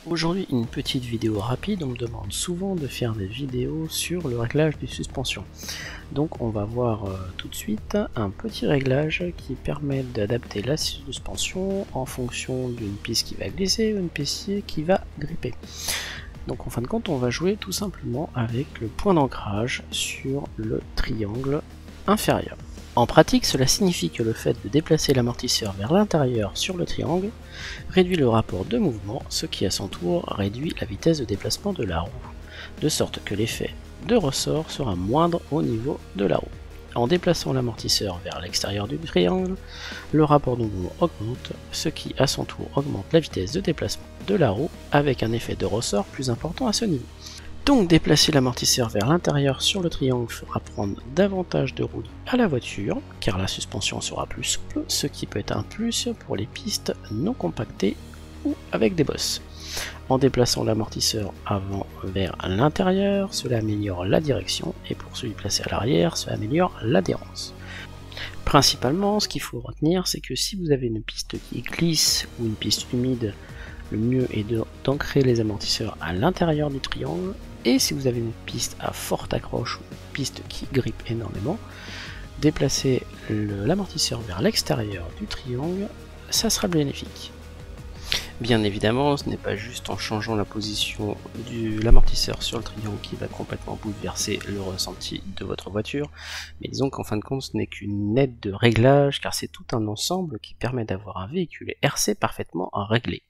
Aujourd'hui, une petite vidéo rapide. On me demande souvent de faire des vidéos sur le réglage des suspensions. Donc on va voir tout de suite un petit réglage qui permet d'adapter la suspension en fonction d'une piste qui va glisser ou une piste qui va gripper. Donc en fin de compte, on va jouer tout simplement avec le point d'ancrage sur le triangle inférieur. En pratique, cela signifie que le fait de déplacer l'amortisseur vers l'intérieur sur le triangle réduit le rapport de mouvement, ce qui à son tour réduit la vitesse de déplacement de la roue, de sorte que l'effet de ressort sera moindre au niveau de la roue. En déplaçant l'amortisseur vers l'extérieur du triangle, le rapport de mouvement augmente, ce qui à son tour augmente la vitesse de déplacement de la roue avec un effet de ressort plus important à ce niveau. Donc déplacer l'amortisseur vers l'intérieur sur le triangle fera prendre davantage de roulis à la voiture, car la suspension sera plus souple, ce qui peut être un plus pour les pistes non compactées ou avec des bosses. En déplaçant l'amortisseur avant vers l'intérieur, cela améliore la direction, et pour celui placé à l'arrière, cela améliore l'adhérence. Principalement, ce qu'il faut retenir, c'est que si vous avez une piste qui glisse ou une piste humide, le mieux est d'ancrer les amortisseurs à l'intérieur du triangle, et si vous avez une piste à forte accroche ou une piste qui grippe énormément, déplacer l'amortisseur vers l'extérieur du triangle, ça sera bénéfique. Bien évidemment, ce n'est pas juste en changeant la position de l'amortisseur sur le triangle qui va complètement bouleverser le ressenti de votre voiture, mais disons qu'en fin de compte ce n'est qu'une aide de réglage car c'est tout un ensemble qui permet d'avoir un véhicule RC parfaitement réglé.